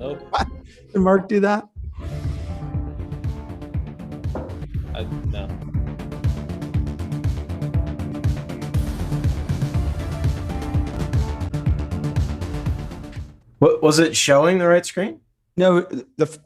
Oh, Did Mark do that? no. What was it showing the right screen? No,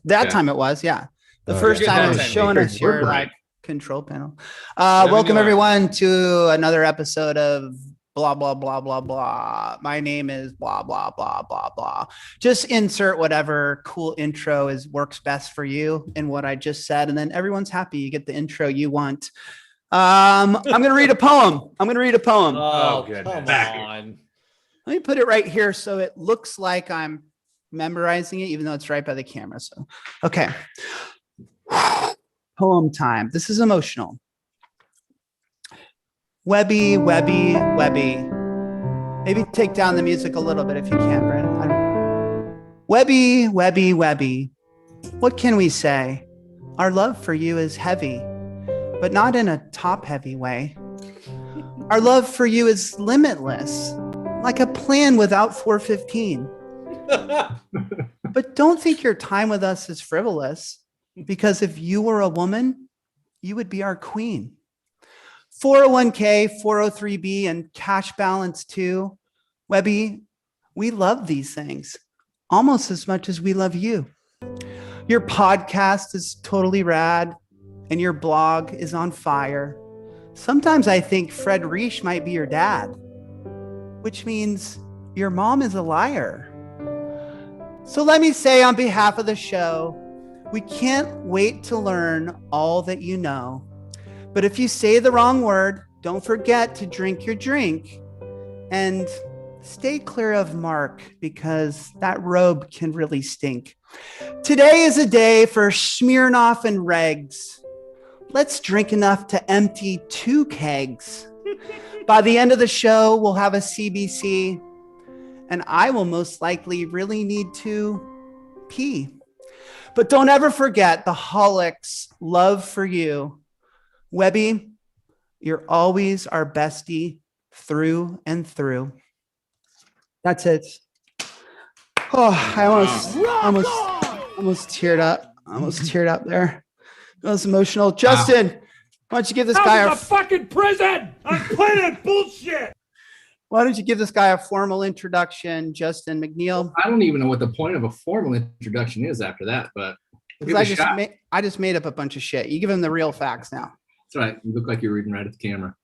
that time it was, yeah. The first time it was showing us your like control panel. Welcome everyone to another episode of blah, blah, blah, blah, blah. My name is blah, blah, blah, blah, blah. Just insert whatever cool intro works best for you in what I just said. And then everyone's happy. You get the intro you want. I'm going to read a poem. Oh, goodness. Come on. Let me put it right here so it looks like I'm memorizing it, even though it's right by the camera. So, okay. Poem time. This is emotional. Webby, Webby, Webby. Maybe take down the music a little bit if you can, Brandon. Webby, Webby, Webby. What can we say? Our love for you is heavy, but not in a top-heavy way. Our love for you is limitless, like a plan without 415. But don't think your time with us is frivolous, because if you were a woman, you would be our queen. 401k, 403b, and cash balance too. Webby, we love these things almost as much as we love you. Your podcast is totally rad, and your blog is on fire. Sometimes I think Fred Reish might be your dad, which means your mom is a liar. So let me say on behalf of the show, we can't wait to learn all that you know. But if you say the wrong word, don't forget to drink your drink and stay clear of Mark, because that robe can really stink. Today is a day for Smirnoff and Regs. Let's drink enough to empty 2 kegs. By the end of the show, we'll have a CBC, and I will most likely really need to pee. But don't ever forget the Holics' love for you. Webby, you're always our bestie through and through. That's it. Oh, I almost teared up. There. It was emotional. Justin, why don't you give this guy a fucking prison? I'm playing bullshit. Why don't you give this guy a formal introduction, Justin McNeil? I don't even know what the point of a formal introduction is after that, but I just made up a bunch of shit. You give him the real facts now. That's right. You look like you're reading right at the camera.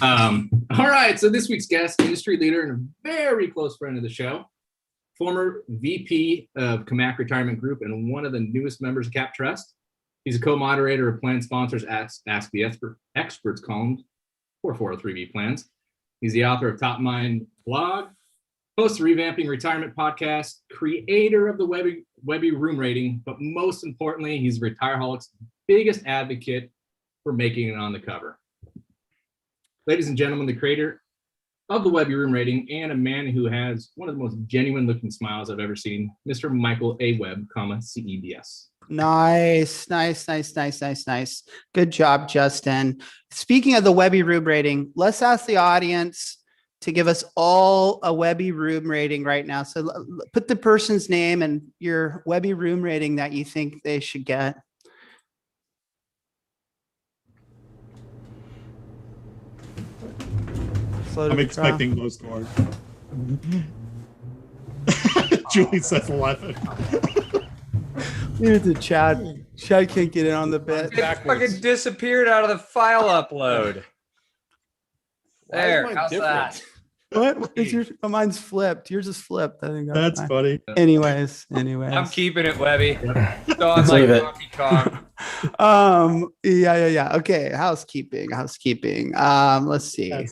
All right. So this week's guest, industry leader and a very close friend of the show, former VP of Camac Retirement Group and one of the newest members of CapTrust. He's a co-moderator of Plan Sponsors Ask the Experts column for 403B plans. He's the author of Top Mind blog, host of Revamping Retirement podcast, creator of the Webby Room Rating, but most importantly, he's Retireholics' biggest advocate for making it on the cover. Ladies and gentlemen, the creator of the Webby Room Rating and a man who has one of the most genuine looking smiles I've ever seen, Mr. Michael A. Webb, CEBS. Nice. Good job, Justin. Speaking of the Webby Room Rating, let's ask the audience to give us all a Webby Room Rating right now. So put the person's name and your Webby Room Rating that you think they should get. I'm expecting low score. Julie says 11. Here's the Chad. Chad can't get in on the bit. It fucking disappeared out of the file upload. There, how's that? What is yours? Oh, mine's flipped. Yours is flipped. I think that's funny. Anyways. I'm keeping it, Webby. So I'm like Donkey Kong. Yeah. Okay. Housekeeping. Let's see.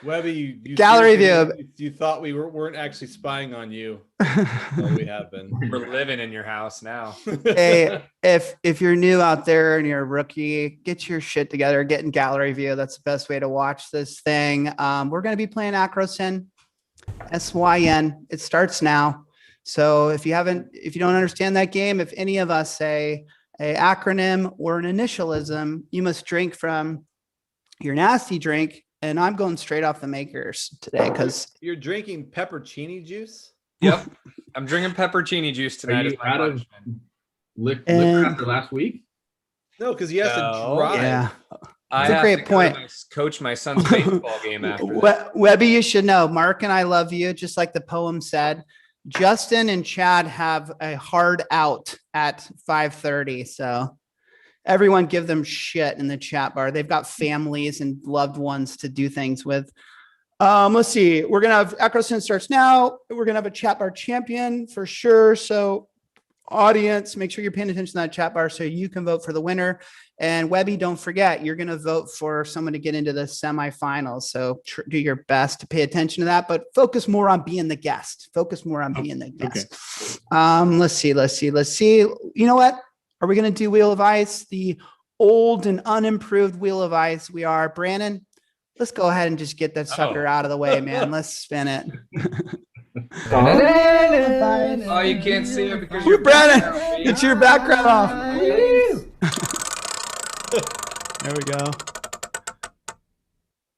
Webby, you gallery view. You thought we weren't actually spying on you. Well, we have been. We're living in your house now. Hey, if you're new out there and you're a rookie, get your shit together. Get in gallery view. That's the best way to watch this thing. We're going to be playing Acrosyn, SYN. It starts now. So if you don't understand that game, if any of us say a acronym or an initialism, you must drink from your nasty drink. And I'm going straight off the makers today because you're drinking peppercini juice. Yep. I'm drinking pepperoni juice tonight. Are you as my out of punishment. liquor And- after last week? No, because he has No. to drive. Yeah. I It's a have great to go point. to coach my son's baseball game after this. Webby, you should know. Mark and I love you, just like the poem said. Justin and Chad have a hard out at 5:30. So everyone give them shit in the chat bar. They've got families and loved ones to do things with. Let's see. We're gonna have Eccleston starts now. We're gonna have a chat bar champion for sure. So audience, make sure you're paying attention to that chat bar so you can vote for the winner. And Webby, don't forget, you're going to vote for someone to get into the semifinals. So do your best to pay attention to that, but focus more on being the guest. Focus more on being the guest. Let's see. You know what? Are we going to do Wheel of Ice? The old and unimproved Wheel of Ice. We are. Brandon, let's go ahead and just get that sucker out of the way, man. Let's spin it. Oh, you can't see it because you're Brandon, get your background off. There we go.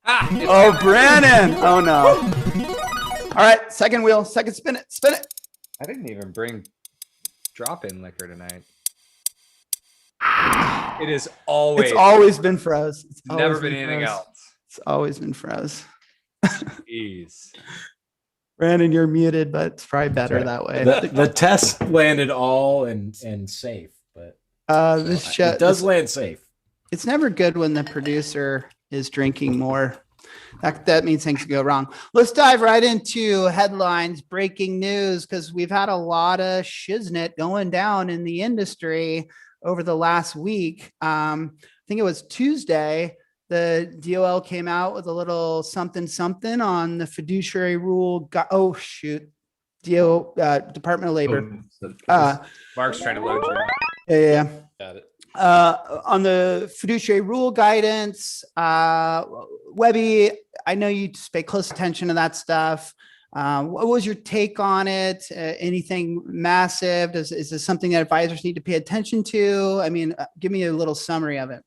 Oh, Brandon. Oh, no. All right. Second wheel. Second spin it. Spin it. I didn't even bring drop-in liquor tonight. It is always. It's always been froze. It's never always been anything froze. else. It's always been froze. Jeez. Brandon, you're muted, but it's probably better that way. The test landed all and safe, but This shit, it does land safe. it's never good when the producer is drinking more. That means things can go wrong. Let's dive right into headlines, breaking news, because we've had a lot of shiznit going down in the industry over the last week. I think it was Tuesday. The DOL came out with a little something on the fiduciary rule. Department of Labor. Mark's trying to load you. Yeah. Got it. On the fiduciary rule guidance, Webby, I know you just pay close attention to that stuff. What was your take on it? Anything massive? Is this something that advisors need to pay attention to? I mean, give me a little summary of it.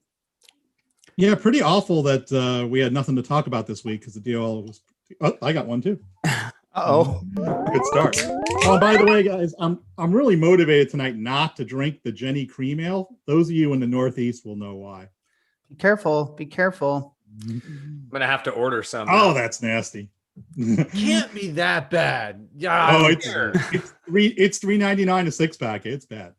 Yeah, pretty awful that we had nothing to talk about this week because the DOL was. Oh, I got one too. Uh-oh. Good start. Oh, by the way, guys, I'm really motivated tonight not to drink the Jenny Cream Ale. Those of you in the Northeast will know why. Be careful. Be careful. I'm gonna have to order some. Oh, that's nasty. Can't be that bad. Yeah. Oh, it's $3.99 a six pack. It's bad.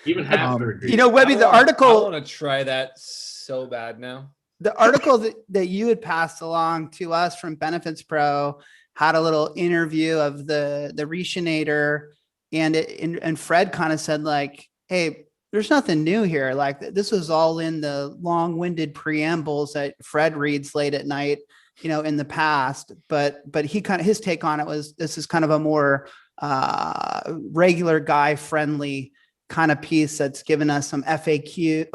Even half are You know, Webby, the I article, want to try that so bad now. the article that you had passed along to us from Benefits Pro had a little interview of the Reshinator, and Fred kind of said like, hey, there's nothing new here. Like this was all in the long-winded preambles that Fred reads late at night, you know, in the past. But he kind of, his take on it was, this is kind of a more regular guy friendly kind of piece that's given us some FAQ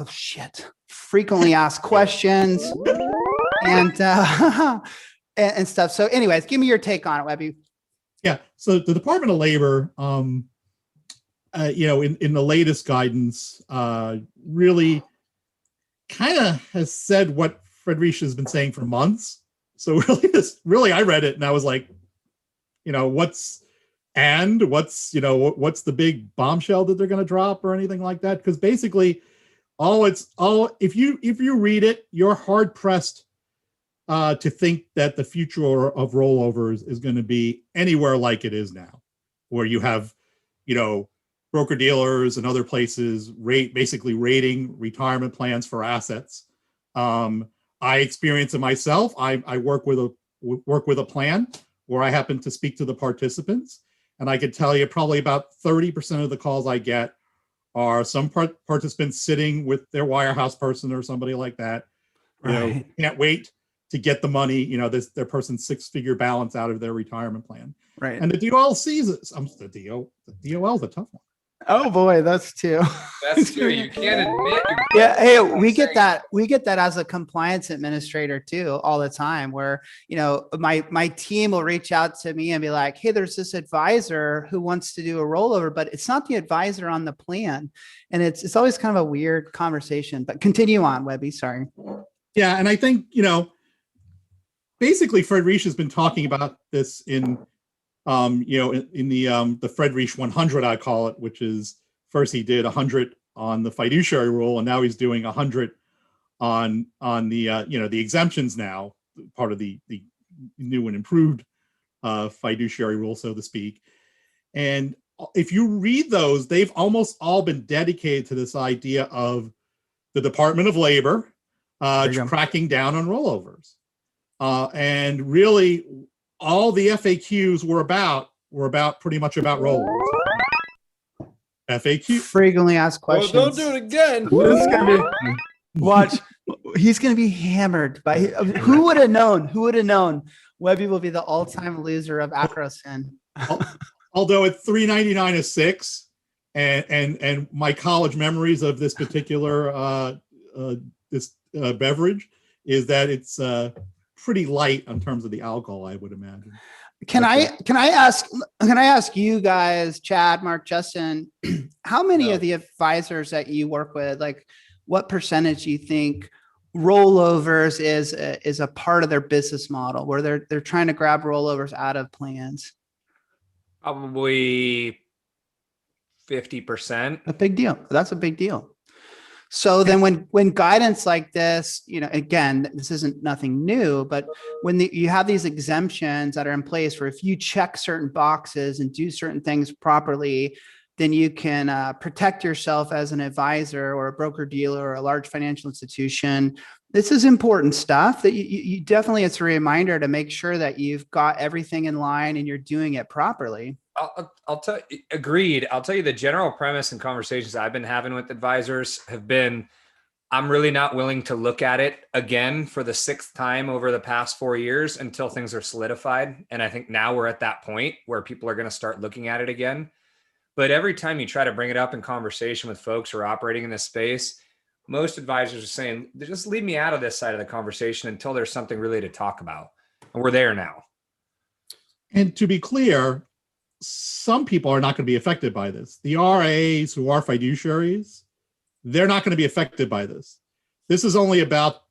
frequently asked questions and stuff. So anyways, give me your take on it, Webby. Yeah. So the Department of Labor, you know, in the latest guidance, really kind of has said what Fred Reich has been saying for months. So really, I read it and I was like, you know, what's the big bombshell that they're going to drop or anything like that? Because basically, if you read it, you're hard pressed to think that the future of rollovers is going to be anywhere like it is now, where you have, you know, broker dealers and other places basically rating retirement plans for assets. I experience it myself. I work with a plan where I happen to speak to the participants, and I could tell you probably about 30% of the calls I get are some participants sitting with their wirehouse person or somebody like that. You know, can't wait to get the money, you know, their person's six-figure balance out of their retirement plan. Right. And the DOL sees it. The DOL is a tough one. Oh boy, that's two. That's true. You can't admit. Yeah. Hey, we get that. We get that as a compliance administrator too, all the time, where, you know, my team will reach out to me and be like, hey, there's this advisor who wants to do a rollover, but it's not the advisor on the plan. And it's always kind of a weird conversation, but continue on, Webby. Sorry. Yeah. And I think, you know, basically Fred Reich has been talking about this in In the Friedrich 100, I call it, which is first he did 100 on the fiduciary rule, and now he's doing 100 on the exemptions now, part of the new and improved fiduciary rule, so to speak. And if you read those, they've almost all been dedicated to this idea of the Department of Labor cracking down on rollovers. And really, all the FAQs were pretty much about rollovers. FAQ. Frequently asked questions. Well, don't do it again. This is gonna be, watch. He's going to be hammered by who would have known? Who would have known? Webby will be the all-time loser of Acrosin. Although at $3.99 a six, and my college memories of this particular beverage is that it's pretty light in terms of the alcohol, I would imagine. Can I ask you guys, Chad, Mark, Justin, how many of the advisors that you work with, like what percentage do you think rollovers is a part of their business model where they're trying to grab rollovers out of plans? Probably 50%. A big deal. That's a big deal. So then when guidance like this, again, this isn't nothing new, but when you have these exemptions that are in place where if you check certain boxes and do certain things properly, then you can protect yourself as an advisor or a broker dealer or a large financial institution. This is important stuff that you definitely, it's a reminder to make sure that you've got everything in line and you're doing it properly. I'll tell you, agreed. I'll tell you the general premise and conversations I've been having with advisors have been, I'm really not willing to look at it again for the sixth time over the past 4 years until things are solidified. And I think now we're at that point where people are going to start looking at it again. But every time you try to bring it up in conversation with folks who are operating in this space, most advisors are saying, just leave me out of this side of the conversation until there's something really to talk about. And we're there now. And to be clear, some people are not going to be affected by this. The RAs who are fiduciaries, they're not going to be affected by this. This is only about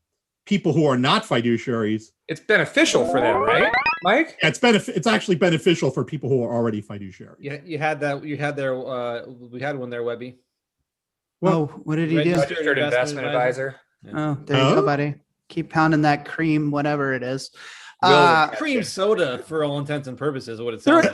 people who are not fiduciaries. It's beneficial for them, right, Mike? Yeah, it's actually beneficial for people who are already fiduciaries. Yeah, we had one there, Webby. Well, what did he do? Registered investment advisor. Oh, there you go, buddy. Keep pounding that cream, whatever it is. Cream soda, for all intents and purposes, is what it sounds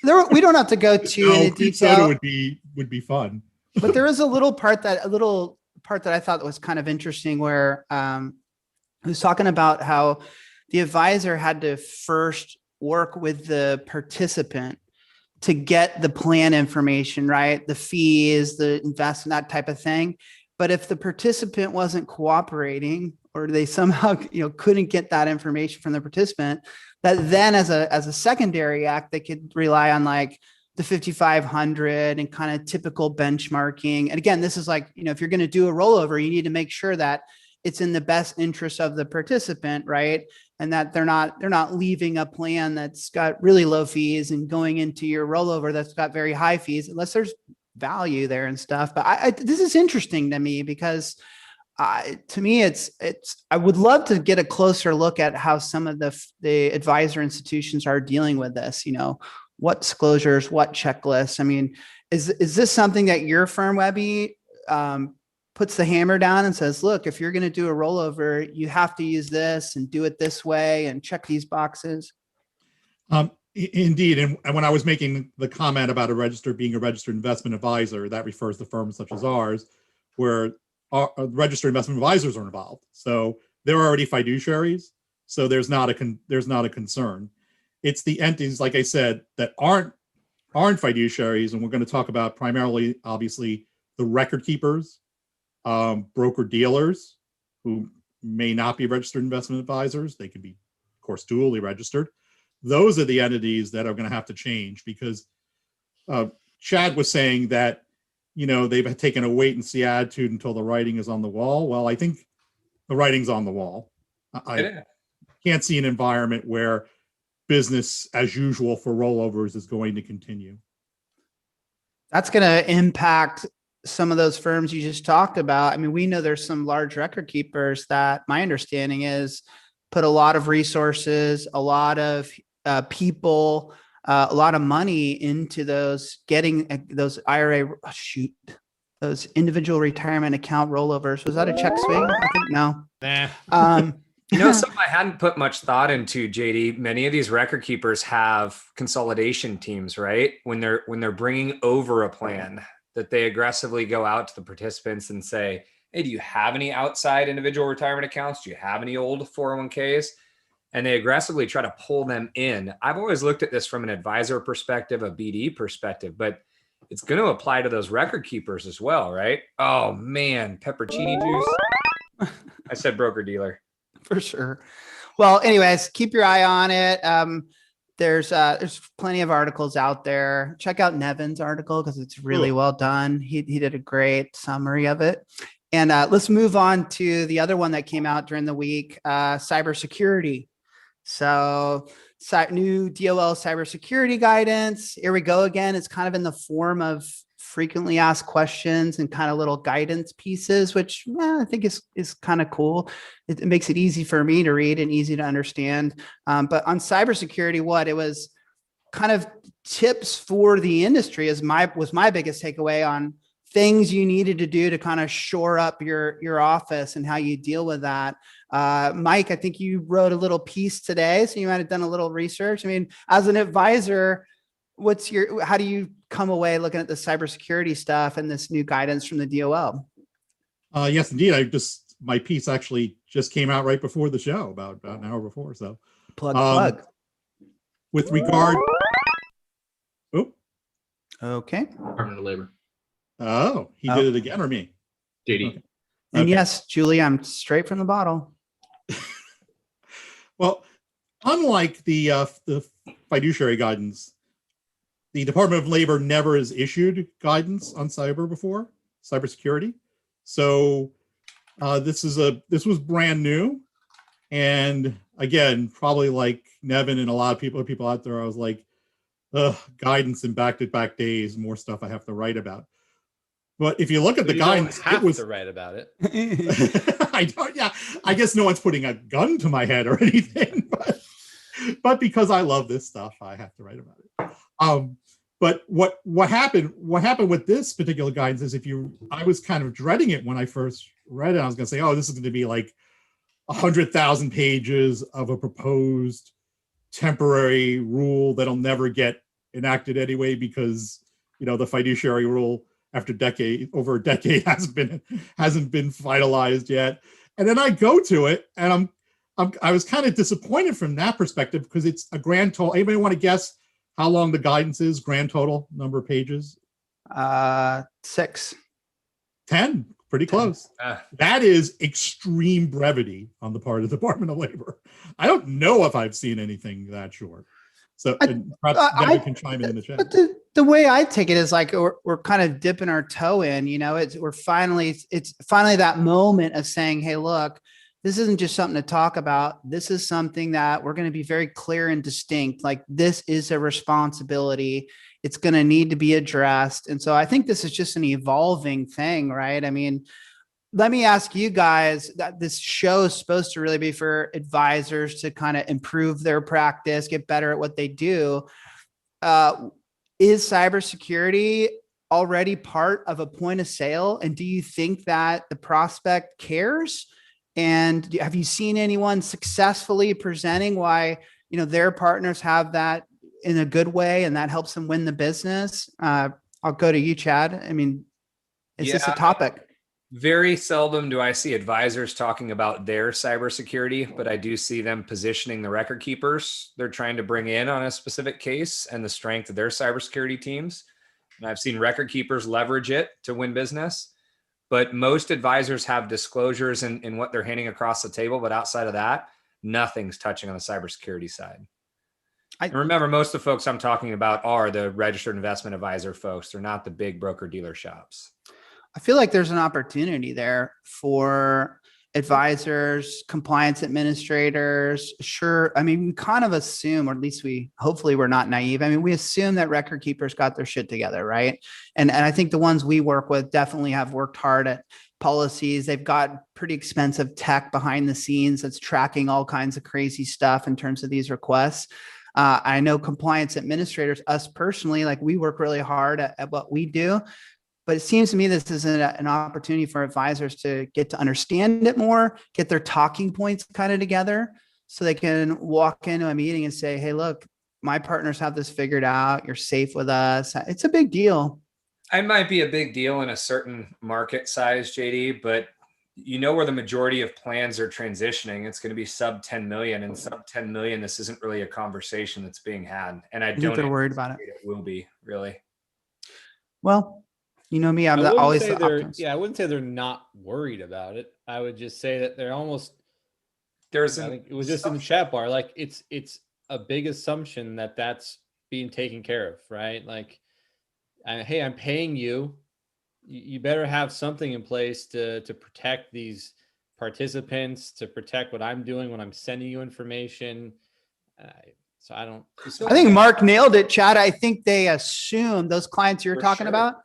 like. We don't have to go too into detail. Soda would be fun. But there is a little part that I thought was kind of interesting where he was talking about how the advisor had to first work with the participant to get the plan information, right? The fees, the investment, that type of thing. But if the participant wasn't cooperating or they somehow couldn't get that information from the participant, that then as a secondary act, they could rely on like the 5,500 and kind of typical benchmarking. And again, this is like, if you're going to do a rollover, you need to make sure that it's in the best interest of the participant, right? And that they're not leaving a plan that's got really low fees and going into your rollover that's got very high fees, unless there's value there and stuff. But this is interesting to me because to me, I would love to get a closer look at how some of the advisor institutions are dealing with this, what disclosures, what checklists. I mean, is this something that your firm, Webby, puts the hammer down and says, look, if you're going to do a rollover, you have to use this and do it this way and check these boxes? Indeed. And when I was making the comment about being a registered investment advisor, that refers to firms such as ours, where our registered investment advisors are involved. So they're already fiduciaries. So there's not a concern. It's the entities, like I said, that aren't fiduciaries. And we're going to talk about primarily, obviously, the record keepers, broker dealers who may not be registered investment advisors. They can be, of course, duly registered. Those are the entities that are going to have to change because Chad was saying that, they've taken a wait and see attitude until the writing is on the wall. Well, I think the writing's on the wall. I can't see an environment where business as usual for rollovers is going to continue. That's going to impact some of those firms you just talked about. I mean, we know there's some large record keepers that my understanding is put a lot of resources, a lot of people a lot of money into those, getting those those individual retirement account rollovers. Was that a check swing? I think no. Nah. Something I hadn't put much thought into, JD. Many of these record keepers have consolidation teams, right? When they're bringing over a plan, that they aggressively go out to the participants and say, "Hey, do you have any outside individual retirement accounts? Do you have any old 401ks?" And they aggressively try to pull them in. I've always looked at this from an advisor perspective, a BD perspective, but it's going to apply to those record keepers as well, right? Oh man, peppercini juice. I said broker dealer. For sure. Well, anyways, keep your eye on it. There's plenty of articles out there. Check out Nevin's article because it's really well done. He did a great summary of it. And let's move on to the other one that came out during the week, cybersecurity. So new DOL cybersecurity guidance. Here we go again. It's kind of in the form of frequently asked questions and kind of little guidance pieces, which I think is kind of cool. It makes it easy for me to read and easy to understand. But on cybersecurity, it was kind of tips for the industry was my biggest takeaway on things you needed to do to kind of shore up your office and how you deal with that. Mike, I think you wrote a little piece today, so you might have done a little research. I mean, as an advisor, how do you come away looking at the cybersecurity stuff and this new guidance from the DOL? Yes, indeed. My piece actually just came out right before the show, about an hour before. So plug. With regard. Oh, okay. Department of Labor. Oh, he did it again, or me? JD. Okay. And yes, Julie, I'm straight from the bottle. Well, unlike the fiduciary guidance, the Department of Labor never has issued guidance on cybersecurity. So this was brand new, and again, probably like Nevin and a lot of people out there, I was like, guidance in back-to-back days, more stuff I have to write about. But if you look at the guidance, it was to write about it. I don't. Yeah, I guess no one's putting a gun to my head or anything, but because I love this stuff, I have to write about it. But what happened with this particular guidance is I was kind of dreading it when I first read it. I was going to say, oh, this is going to be like 100,000 pages of a proposed temporary rule that'll never get enacted anyway, because the fiduciary rule over a decade hasn't been finalized yet. And then I go to it, and I was kind of disappointed from that perspective, because it's a grand total. Anybody want to guess how long the guidance is? Grand total number of pages? 6. 10. Pretty close. That is extreme brevity on the part of the Department of Labor. I don't know if I've seen anything that short. So perhaps Debbie can chime in the chat. But the way I take it is like we're kind of dipping our toe in. It's finally that moment of saying, hey, look, this isn't just something to talk about. This is something that we're going to be very clear and distinct. Like, this is a responsibility. It's going to need to be addressed. And so I think this is just an evolving thing, right? I mean, let me ask you guys, that this show is supposed to really be for advisors to kind of improve their practice, get better at what they do. Is cybersecurity already part of a point of sale? And do you think that the prospect cares? And have you seen anyone successfully presenting why, their partners have that in a good way and that helps them win the business? I'll go to you, Chad. I mean, is this a topic? Very seldom do I see advisors talking about their cybersecurity, but I do see them positioning the record keepers they're trying to bring in on a specific case and the strength of their cybersecurity teams. And I've seen record keepers leverage it to win business, but most advisors have disclosures in what they're handing across the table. But outside of that, nothing's touching on the cybersecurity side. And remember, most of the folks I'm talking about are the registered investment advisor folks. They're not the big broker dealer shops. I feel like there's an opportunity there for advisors, compliance administrators. Sure. I mean, we kind of assume, or at least hopefully we're not naive. I mean, we assume that record keepers got their shit together, right? And I think the ones we work with definitely have worked hard at policies. They've got pretty expensive tech behind the scenes that's tracking all kinds of crazy stuff in terms of these requests. I know compliance administrators, us personally, like we work really hard at what we do. But it seems to me this is an opportunity for advisors to get to understand it more, get their talking points kind of together so they can walk into a meeting and say, hey, look, my partners have this figured out. You're safe with us. It's a big deal. It might be a big deal in a certain market size, JD, but you know where the majority of plans are transitioning. It's going to be sub 10 million, and sub 10 million. This isn't really a conversation that's being had. And I don't think they're worried about it. It will be really. Well, you know me, I'm I wouldn't always say the optimist. I wouldn't say they're not worried about it. I would just say that they're almost. I think it was just in the chat bar. Like it's a big assumption that that's being taken care of, right? Like, hey, I'm paying you. You better have something in place to protect these participants, to protect what I'm doing when I'm sending you information. So I don't. I think Mark nailed it, Chad. I think they assume those clients you're talking about,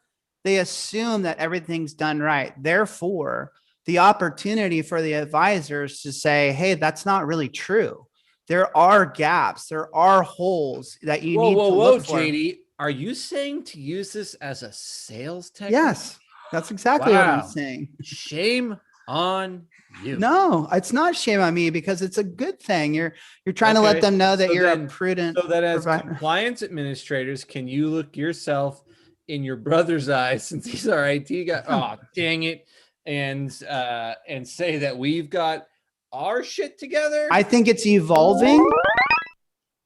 they assume that everything's done right. Therefore, the opportunity for the advisors to say, hey, that's not really true. There are gaps. There are holes that you need to look for. JD, are you saying to use this as a sales technique? Yes, that's exactly what I'm saying. Shame on you. No, it's not shame on me because it's a good thing. You're trying to let them know that you're a prudent. So that as provider. Compliance administrators, can you look yourself in your brother's eyes, since he's our IT guy? Oh, dang it. And say that we've got our shit together. I think it's evolving,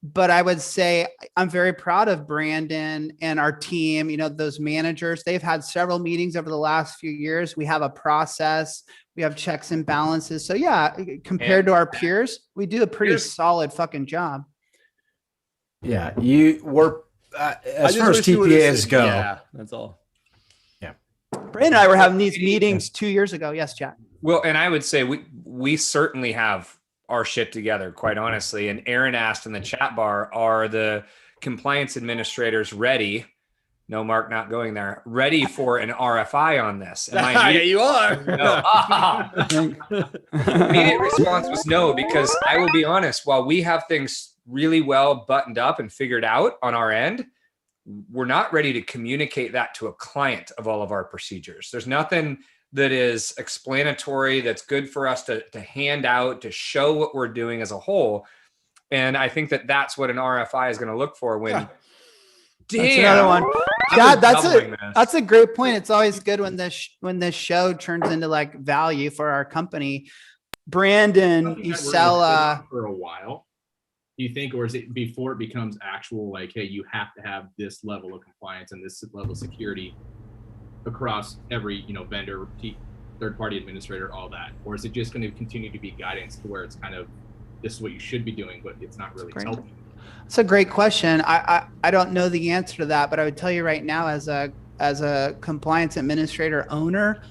but I would say I'm very proud of Brandon and our team. You know, those managers, they've had several meetings over the last few years. We have a process, we have checks and balances. So yeah, compared to our peers, we do a pretty solid fucking job. Yeah, you were as far as TPAs go. Yeah, that's all. Brandon and I were having these meetings 2 years ago. Yes, Jack. Well, and I would say we certainly have our shit together, quite honestly. And Aaron asked in the chat bar, are the compliance administrators ready? No, Mark, not going there. Ready for an RFI on this? And my you are. No. Immediate response was no, because I will be honest, while we have things really well buttoned up and figured out on our end, we're not ready to communicate that to a client of all of our procedures. There's nothing that is explanatory that's good for us to hand out, to show what we're doing as a whole. And I think that's what an RFI is going to look for when damn, that's another one. God, that's a great point. It's always good when this show turns into like value for our company. Brandon, you sell for a while. Do you think, or is it before it becomes actual, like, hey, you have to have this level of compliance and this level of security across every, vendor, third-party administrator, all that? Or is it just going to continue to be guidance to where it's kind of, this is what you should be doing, but it's not really helping you? It's a great question. I don't know the answer to that, but I would tell you right now, as a compliance administrator owner,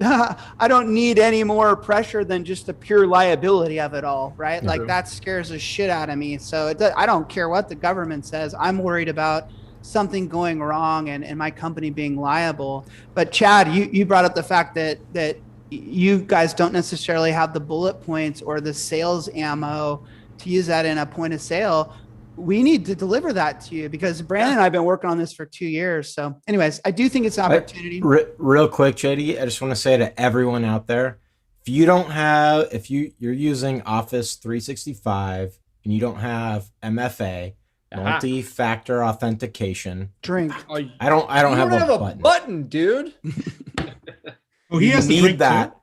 I don't need any more pressure than just the pure liability of it all, right? Mm-hmm. Like that scares the shit out of me. So I don't care what the government says. I'm worried about something going wrong and my company being liable. But Chad, you brought up the fact that you guys don't necessarily have the bullet points or the sales ammo to use that in a point of sale. We need to deliver that to you because Brandon and I have been working on this for 2 years. So anyways, I do think it's an opportunity. Real quick, JD, I just want to say to everyone out there, if you're using Office 365 and you don't have MFA, multi-factor authentication, I don't have a button, dude. Oh, he has to drink that.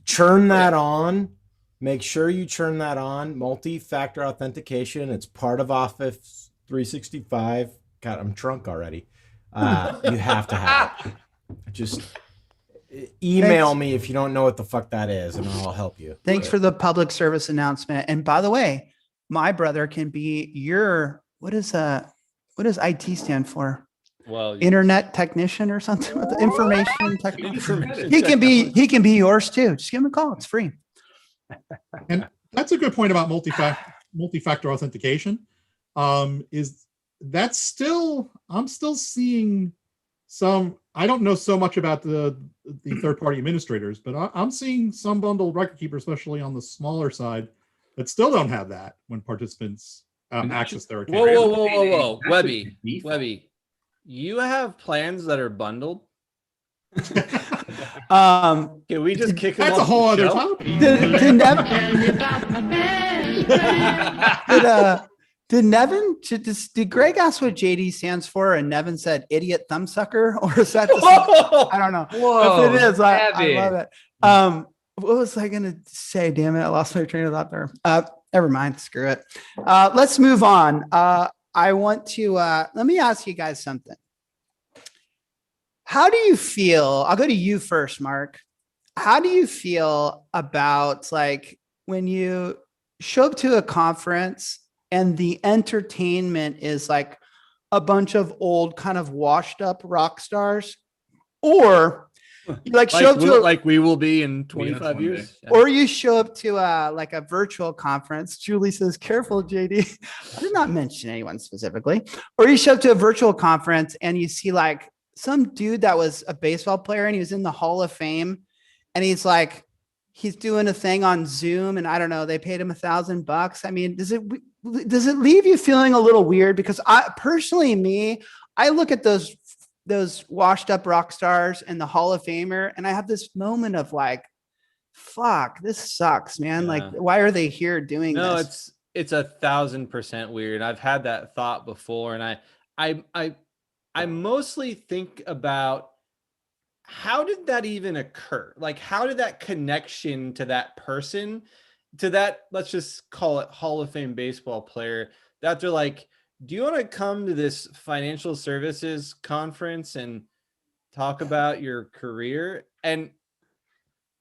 Too? Turn that on. Make sure you turn that on. Multi-factor authentication. It's part of Office 365. God, I'm drunk already. You have to have it. Just email me if you don't know what the fuck that is, and I'll help you. Thanks for the public service announcement. And by the way, my brother can be your what does IT stand for? Well, internet technician or something with information technician. He can be yours too. Just give him a call. It's free. And that's a good point about multi-factor authentication. Is that I'm still seeing some. I don't know so much about the third-party administrators, but I'm seeing some bundled record keepers, especially on the smaller side, that still don't have that when participants access their Whoa, account. whoa. That's Webby, the default. Webby, you have plans that are bundled? Can we just kick them That's a off whole the other show? topic. Did Nevin, did Greg ask what JD stands for? And Nevin said idiot thumbsucker? Or is that just, I don't know. Whoa, If it is, I Nevin. love it. What was I going to say? Damn it. I lost my train of thought there. Never mind. Screw it. Let's move on. I want to, let me ask you guys something. How do you feel? I'll go to you first, Mark. How do you feel about like when you show up to a conference and the entertainment is like a bunch of old kind of washed up rock stars, or you like show up to like we will be in We have 25 one years? day. or you show up to like a virtual conference. Julie says, careful, JD. I did not mention anyone specifically. Or you show up to a virtual conference and you see like some dude that was a baseball player and he was in the Hall of Fame and he's like, he's doing a thing on Zoom and I don't know, they paid him $1,000. I mean, does it leave you feeling a little weird? Because I personally, I look at those washed up rock stars and the Hall of Famer, and I have this moment of like, fuck, this sucks, man. Yeah. Like, why are they here doing No, this? it's 1,000% weird. I've had that thought before, and I mostly think about how did that even occur? Like, how did that connection to that person, to that, let's just call it Hall of Fame baseball player, that they're like, do you want to come to this financial services conference and talk about your career? And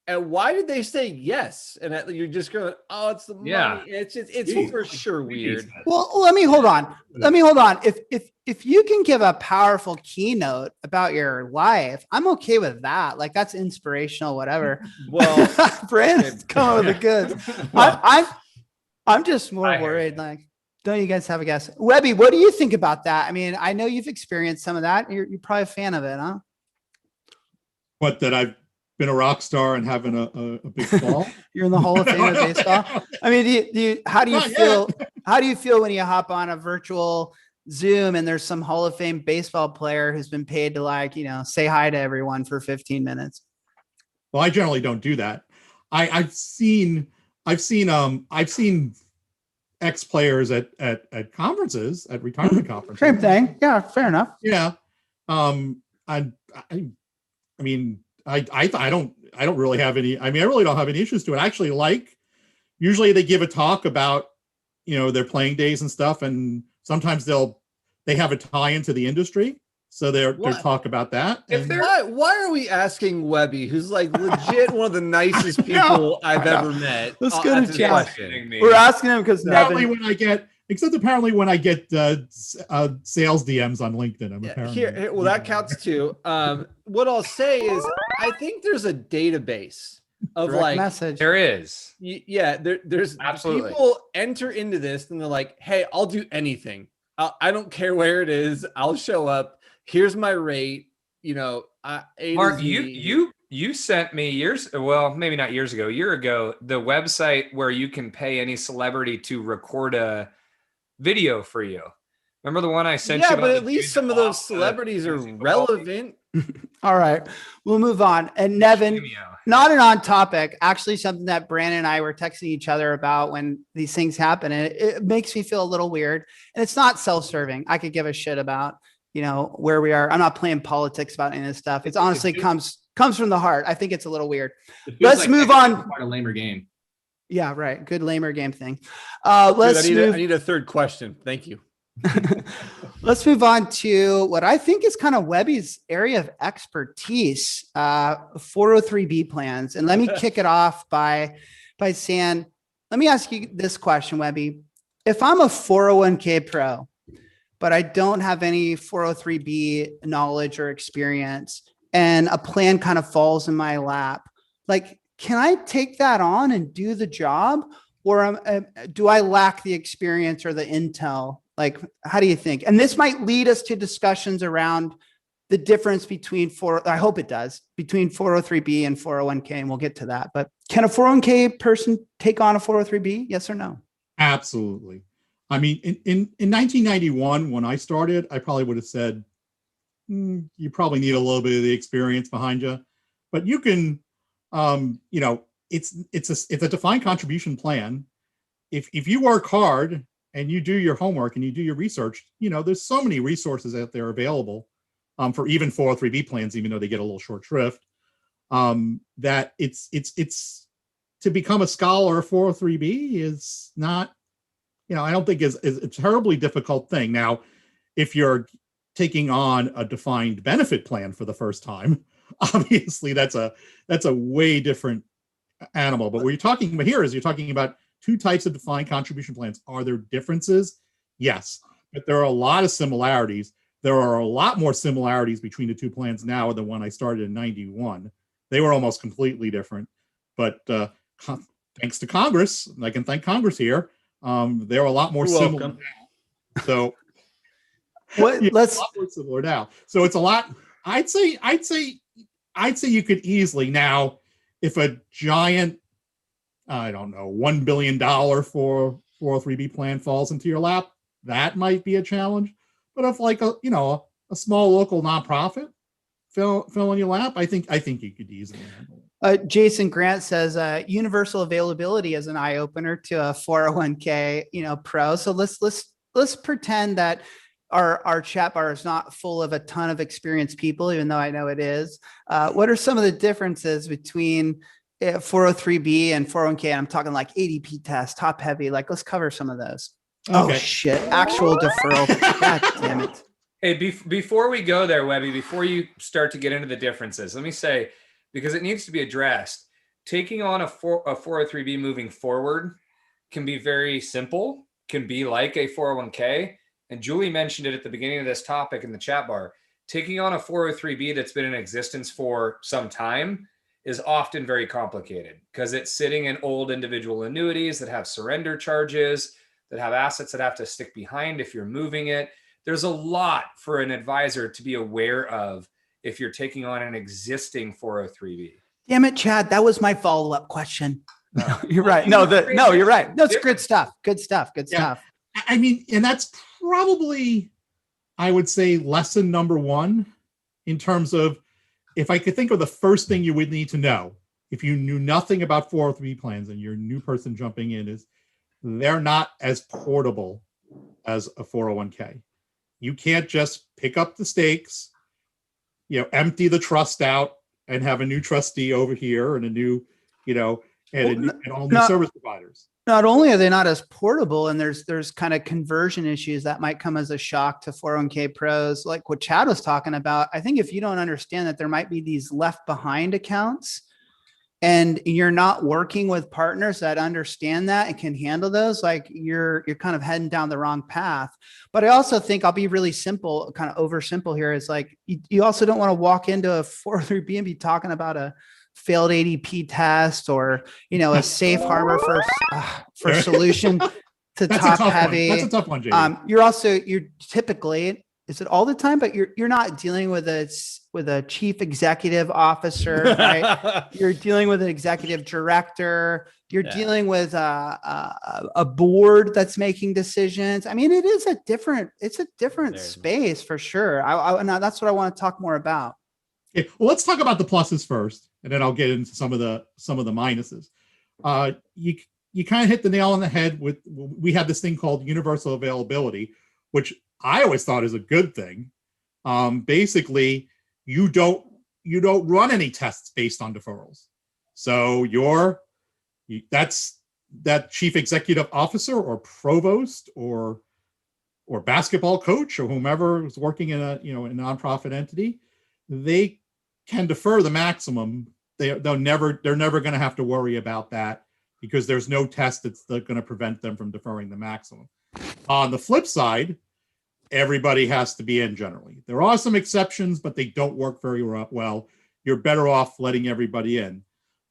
why did they say yes? And you're just going, oh, it's the money. Yeah. It's for sure weird. Well, let me hold on. If you can give a powerful keynote about your life, I'm okay with that. Like, that's inspirational, whatever. Well, Brandon's coming with the goods. I'm just more worried. Like, don't you guys have a guess? Webby, what do you think about that? I mean, I know you've experienced some of that. You're probably a fan of it, huh? What, that I've been a rock star and having a big fall? You're in the Hall of Fame of baseball. I mean, how do you feel? How do you feel when you hop on a virtual Zoom and there's some Hall of Fame baseball player who's been paid to, like, you know, say hi to everyone for 15 minutes? Well, I generally don't do that. I've seen ex-players at conferences, at retirement conferences. Same thing. Yeah, fair enough. Yeah. I mean, I don't really have any, I really don't have any issues to it. I actually like, usually they give a talk about, you know, their playing days and stuff. And sometimes they have a tie into the industry. So they're talk about that. Why are we asking Webby, who's like legit one of the nicest people I've ever met? Let's go to chat. Questioning me. We're asking him because apparently Nevin. when I get sales DMs on LinkedIn, I'm apparently. Well, that counts too. What I'll say is, I think there's a database of Direct like message. There is. there's Absolutely. people enter into this and they're like, hey, I'll do anything. I don't care where it is. I'll show up. Here's my rate. You know, Mark, you sent me maybe not years ago, a year ago, the website where you can pay any celebrity to record a video for you. Remember the one I sent you? Yeah, about but the at least dude some that of those lost the celebrities are fantasy football team? relevant. All right, we'll move on. And Nevin, Cameo. not an on topic, actually something that Brandon and I were texting each other about when these things happen. And it makes me feel a little weird. And it's not self-serving. I could give a shit about, you know, where we are. I'm not playing politics about any of this stuff. It's honestly comes from the heart. I think it's a little weird. Let's move on. Quite a lamer game. Yeah, right. Good lamer game thing. Dude, Let's move. I need a third question. Thank you. Let's move on to what I think is kind of Webby's area of expertise, 403B plans. And let me kick it off by saying, let me ask you this question, Webby. If I'm a 401k pro, but I don't have any 403B knowledge or experience, and a plan kind of falls in my lap, like, can I take that on and do the job? Or do I lack the experience or the intel? Like, how do you think? And this might lead us to discussions around the difference between I hope it does, between 403B and 401k, and we'll get to that. But can a 401k person take on a 403B? Yes or no? Absolutely. I mean, in 1991, when I started, I probably would have said, you probably need a little bit of the experience behind you, but you can, you know, it's a defined contribution plan. If you work hard and you do your homework and you do your research, you know, there's so many resources out there available for even 403B plans, even though they get a little short shrift, that it's to become a scholar of 403B is not, you know, I don't think is a terribly difficult thing. Now, if you're taking on a defined benefit plan for the first time, obviously that's a way different animal. But what you're talking about here is you're talking about two types of defined contribution plans. Are there differences? Yes, but there are a lot of similarities. There are a lot more similarities between the two plans now than when I started in 91. They were almost completely different. But thanks to Congress, and I can thank Congress here, they're a lot more similar now. So let's a lot more similar now. So it's a lot. I'd say you could easily now, if a giant, I don't know, $1 billion for 403B plan falls into your lap, that might be a challenge. But if like a small local nonprofit fell in your lap, I think you could easily handle it. Jason Grant says universal availability is an eye opener to a 401k, pro. So let's pretend that our chat bar is not full of a ton of experienced people, even though I know it is. What are some of the differences between 403B and 401k? I'm talking like ADP test, top heavy. Like, let's cover some of those. Okay. Oh shit! Actual deferral. God damn it. Hey, before we go there, Webby, before you start to get into the differences, let me say, because it needs to be addressed, taking on a 403B moving forward can be very simple, can be like a 401k. And Julie mentioned it at the beginning of this topic in the chat bar. Taking on a 403B that's been in existence for some time is often very complicated because it's sitting in old individual annuities that have surrender charges, that have assets that have to stick behind if you're moving it. There's a lot for an advisor to be aware of if you're taking on an existing 403B. Damn it, Chad. That was my follow-up question. No, you're right. No, you're right. No, it's good stuff. Good stuff. I mean, and that's probably, I would say, lesson number one in terms of, if I could think of the first thing you would need to know if you knew nothing about 403B plans and you're a new person jumping in, is they're not as portable as a 401k. You can't just pick up the stakes, empty the trust out and have a new trustee over here and a new, and all new service providers. Not only are they not as portable, and there's kind of conversion issues that might come as a shock to 401k pros, like what Chad was talking about. I think if you don't understand that there might be these left behind accounts and you're not working with partners that understand that and can handle those, like you're kind of heading down the wrong path. But I also think, I'll be really simple, kind of over simple here, is like, you also don't want to walk into a 403B and be talking about a failed ADP test or, a safe harbor for solution to top heavy. That's a tough one, JD. You're typically, is it all the time, but you're not dealing with a chief executive officer, right? You're dealing with an executive director. You're dealing with a board that's making decisions. I mean, it's a different space for sure. And that's what I want to talk more about. Okay, well, let's talk about the pluses first, and then I'll get into some of the minuses. You kind of hit the nail on the head with, we have this thing called universal availability, which I always thought is a good thing. Basically, you don't run any tests based on deferrals. So that's that chief executive officer or provost or basketball coach or whomever is working in a nonprofit entity, they can defer the maximum. They're never going to have to worry about that because there's no test that's going to prevent them from deferring the maximum. On the flip side, everybody has to be in generally. There are some exceptions, but they don't work very well. You're better off letting everybody in.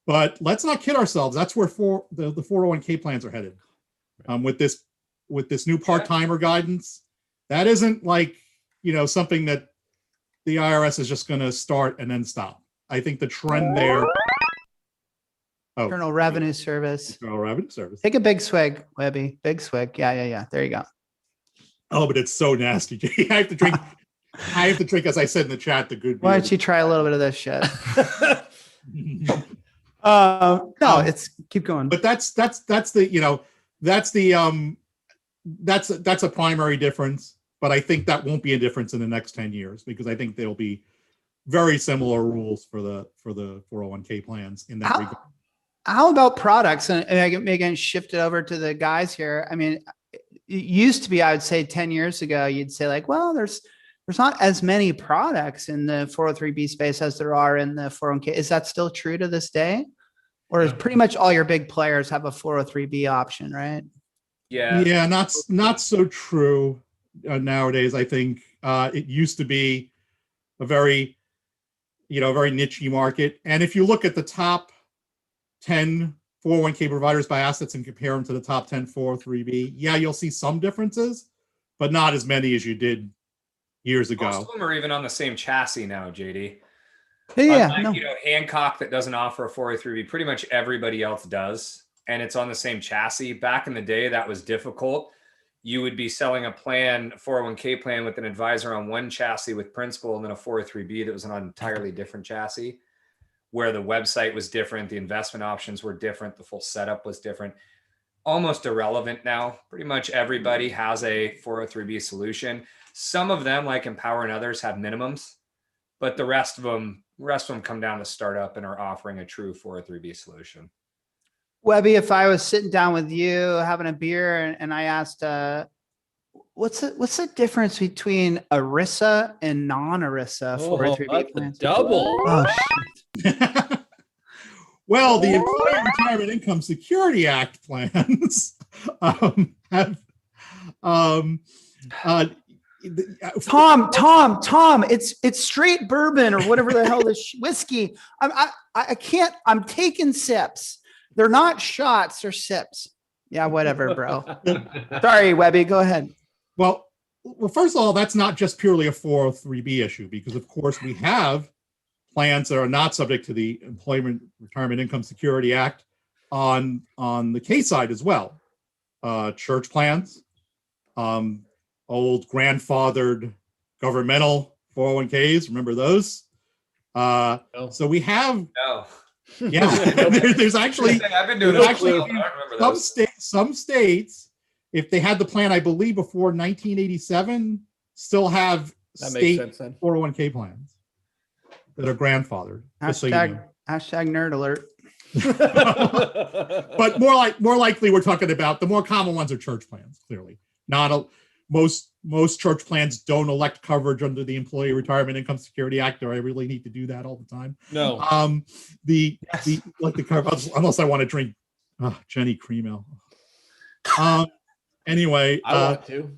But let's not kid ourselves. That's where the 401k plans are headed. With this new part-timer guidance, that isn't like, something that the IRS is just going to start and then stop. I think the trend there. Internal Revenue Service. Internal Revenue Service. Take a big swig, Webby. Big swig. Yeah. There you go. Oh, but it's so nasty. I have to drink. I have to drink, as I said in the chat, the good beer. Why don't you try a little bit of this shit? No, it's keep going. But that's the, you know, that's a primary difference. But I think that won't be a difference in the next 10 years, because I think there'll be very similar rules for the 401k plans in that regard. How about products? And I can again shift it over to the guys here. I mean, it used to be, I would say 10 years ago, you'd say like, well, there's not as many products in the 403b space as there are in the 401k. Is that still true to this day? Or is pretty much all your big players have a 403b option, right? Yeah. Not so true nowadays. I think it used to be a very niche market. And if you look at the top 10 401k providers by assets and compare them to the top 10 403b, yeah, you'll see some differences, but not as many as you did years ago. Most of them are even on the same chassis now, JD. Yeah, Unlike, Hancock that doesn't offer a 403b, pretty much everybody else does, and it's on the same chassis. Back in the day, that was difficult. You would be selling a plan, 401k plan, with an advisor on one chassis with principal, and then a 403b that was on an entirely different chassis, where the website was different, the investment options were different, the full setup was different. Almost irrelevant now. Pretty much everybody has a 403b solution. Some of them, like Empower and others, have minimums, but the rest of them come down to startup and are offering a true 403b solution. Webby, if I was sitting down with you having a beer and I asked, what's the difference between ERISA and non-ERISA 403b plans? Double. Oh, shit. Well, the Employee Retirement Income Security Act plans have Tom, it's straight bourbon or whatever the hell this whiskey. I can't. I'm taking sips. They're not shots. They're sips. Yeah, whatever, bro. Sorry, Webby. Go ahead. Well, first of all, that's not just purely a 403b issue, because of course we have plans that are not subject to the Employment Retirement Income Security Act on the K side as well. Church plans, old grandfathered governmental 401ks. Remember those? So we have. No. Yeah, there's actually. I've been doing some states, if they had the plan, I believe before 1987, still have state 401k plans that are grandfathered. Hashtag nerd alert. But more likely, we're talking about the more common ones are church plans. Clearly, most church plans don't elect coverage under the Employee Retirement Income Security Act. Do I really need to do that all the time? No. Unless I want to drink Jenny Cream Ale. Anyway, I want to.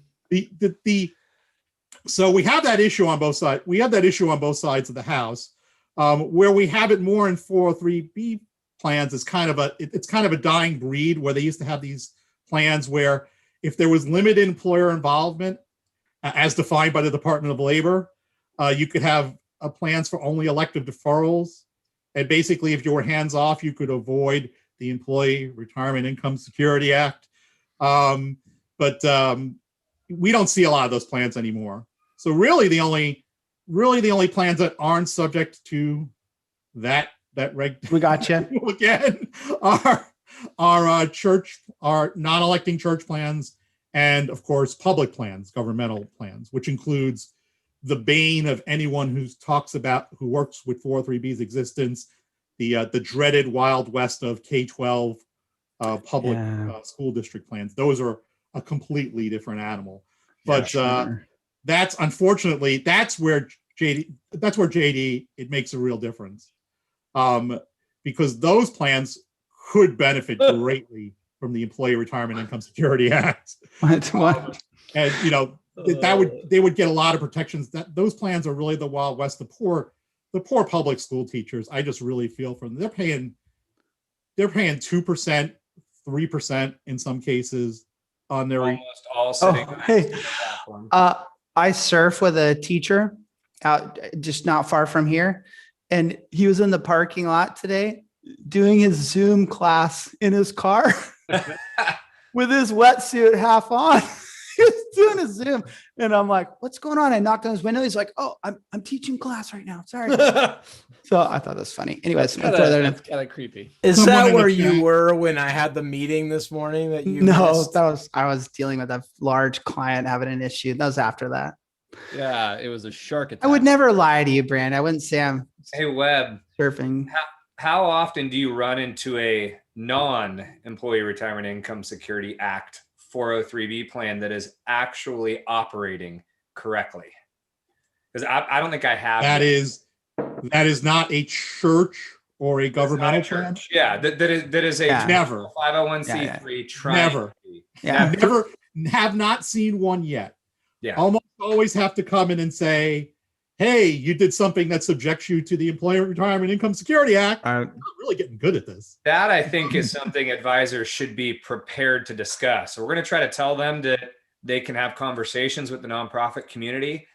So we have that issue on both sides. We have that issue on both sides of the house. Where we have it more in 403b plans is kind of a dying breed, where they used to have these plans where if there was limited employer involvement, as defined by the Department of Labor, you could have plans for only elective deferrals. And basically, if you were hands off, you could avoid the Employee Retirement Income Security Act. But we don't see a lot of those plans anymore. So really the only plans that aren't subject to that reg. We got you. Again, are non-electing church plans, and of course public plans, governmental plans, which includes the bane of anyone who works with 403b's existence, the dreaded Wild West of K-12 public school district plans. Those are a completely different animal. But that's unfortunately where JD it makes a real difference, because those plans could benefit greatly from the Employee Retirement Income Security Act. What? And they would get a lot of protections. Those plans are really the Wild West. The poor public school teachers, I just really feel for them. They're paying 2%, 3% in some cases on their almost all sitting. I surf with a teacher out just not far from here, and he was in the parking lot today doing his Zoom class in his car with his wetsuit half on. was doing a Zoom, and I'm like, "What's going on?" I knocked on his window. He's like, "Oh, I'm teaching class right now. Sorry." So I thought that's funny. Anyways, That's kind of creepy. Is Someone that in the where you chat- were when I had the meeting this morning that you no, missed? I was dealing with a large client having an issue. That was after that. Yeah, it was a shark attack. I would never lie to you, Brand. I wouldn't say I'm Hey, Webb, surfing. how often do you run into a non-employee retirement income security act 403b plan that is actually operating correctly? Because I don't think I have. That is not a church or a It's not governmental a plan. church. Yeah, that is a Yeah. Never. 501c3 trying Never. to be. Yeah. Never have not seen one yet. Yeah. Almost always have to come in and say, hey, you did something that subjects you to the Employee Retirement Income Security Act. I'm really getting good at this. That I think is something advisors should be prepared to discuss. So we're going to try to tell them that they can have conversations with the nonprofit community.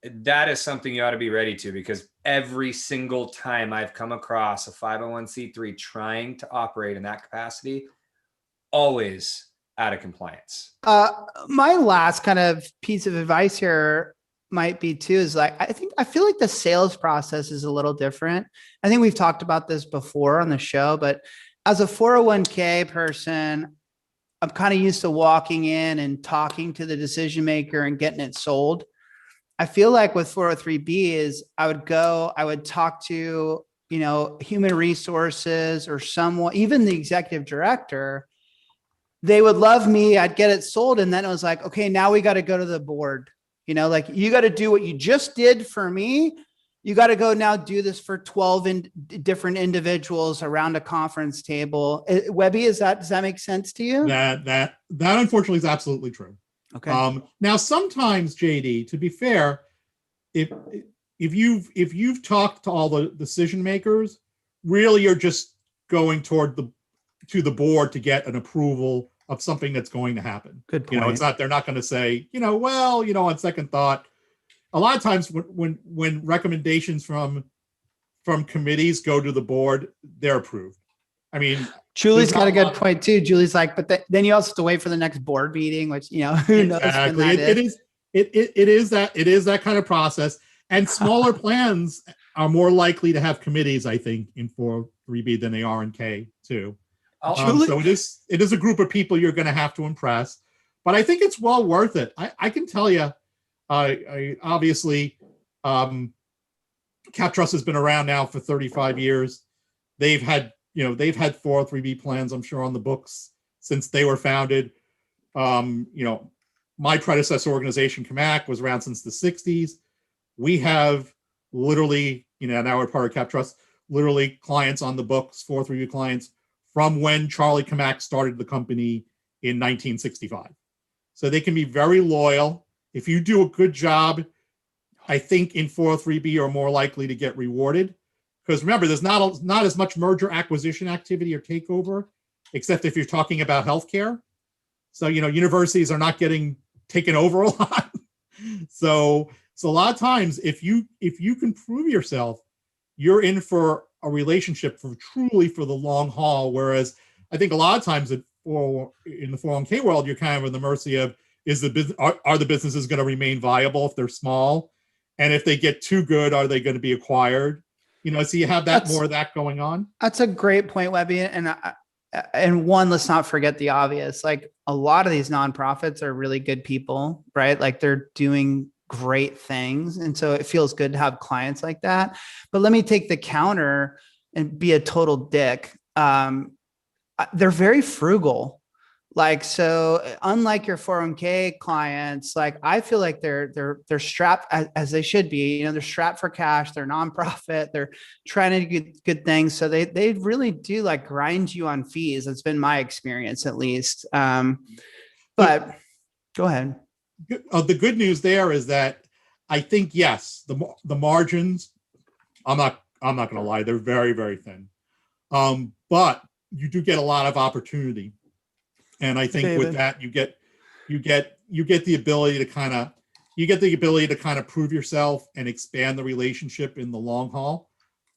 That is something you ought to be ready to, because every single time I've come across a 501c3 trying to operate in that capacity, always out of compliance. My last kind of piece of advice here might be too, is like, I feel like the sales process is a little different. I think we've talked about this before on the show, but as a 401k person, I'm kind of used to walking in and talking to the decision maker and getting it sold. I feel like with 403b is I would talk to, human resources or someone, even the executive director. They would love me. I'd get it sold. And then it was like, okay, now we got to go to the board. Like you got to do what you just did for me. You got to go now do this for 12 different individuals around a conference table. Webby, does that make sense to you? That unfortunately is absolutely true. Okay. Now, sometimes, JD, to be fair, if you've talked to all the decision makers, really you're just going to the board to get an approval of something that's going to happen. Good point. They're not going to say, on second thought. A lot of times when recommendations from committees go to the board, they're approved. I mean, Julie's got a good point too. Julie's like, but then you also have to wait for the next board meeting, which, who knows when that is. It is that kind of process. And smaller plans are more likely to have committees, I think, in 403b than they are in K too. So it is a group of people you're going to have to impress, but I think it's well worth it. I can tell you, obviously, CapTrust has been around now for 35 years. They've had 403b plans, I'm sure, on the books since they were founded. My predecessor organization, CAMAC, was around since the 60s. We have literally, now we're part of CapTrust, literally clients on the books, 403b clients, from when Charlie CAMAC started the company in 1965. So they can be very loyal. If you do a good job, I think in 403b you're more likely to get rewarded. Because remember, there's not as much merger acquisition activity or takeover, except if you're talking about healthcare. So, universities are not getting taken over a lot. So a lot of times, if you can prove yourself, you're in for a relationship truly for the long haul. Whereas I think a lot of times in the 401k world, you're kind of in the mercy of, are the businesses going to remain viable if they're small? And if they get too good, are they going to be acquired? So you have more of that going on. That's a great point, Webby. And one, let's not forget the obvious. Like a lot of these nonprofits are really good people, right? Like they're doing great things. And so it feels good to have clients like that. But let me take the counter and be a total dick. They're very frugal. Like, so unlike your 401k clients, like I feel like they're strapped as they should be, they're strapped for cash, they're nonprofit, they're trying to do good things. So they really do like grind you on fees. That's been my experience at least. But go ahead. The good news there is that I think, yes, the margins, I'm not going to lie, they're very, very thin. But you do get a lot of opportunity. And I think with that, you get the ability to kind of prove yourself and expand the relationship in the long haul.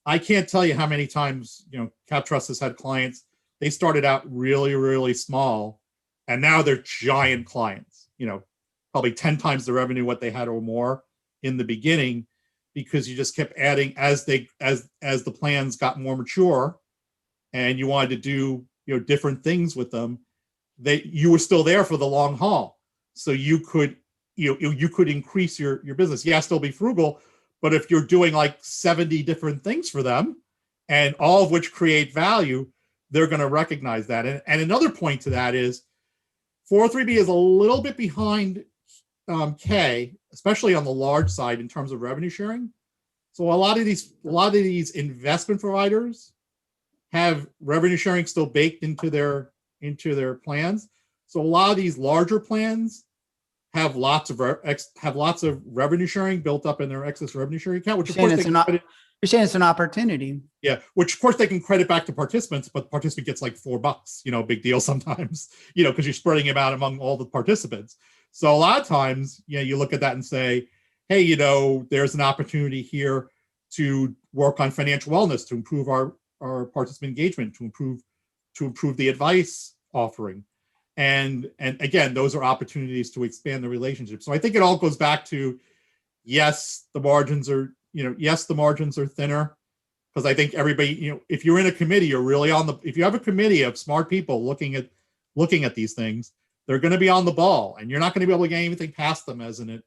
I can't tell you how many times, CapTrust has had clients, they started out really, really small and now they're giant clients, probably 10 times the revenue what they had or more in the beginning, because you just kept adding as the plans got more mature and you wanted to do, different things with them, you were still there for the long haul. So you could increase your business. Yeah, still be frugal, but if you're doing like 70 different things for them and all of which create value, they're going to recognize that. And another point to that is 403B is a little bit behind K, especially on the large side in terms of revenue sharing. So a lot of these investment providers have revenue sharing still baked into their plans. So a lot of these larger plans have lots of revenue sharing built up in their excess revenue sharing account, which of course you're saying it's an opportunity. Yeah, which of course they can credit back to participants, but the participant gets like $4, big deal sometimes, because you're spreading it out among all the participants. So a lot of times, you look at that and say, hey, there's an opportunity here to work on financial wellness, to improve our participant engagement, to improve the advice offering. And again, those are opportunities to expand the relationship. So I think it all goes back to, yes, the margins are thinner, because I think everybody, if you're in a committee, you're really if you have a committee of smart people looking at these things, they're going to be on the ball, and you're not going to be able to get anything past them and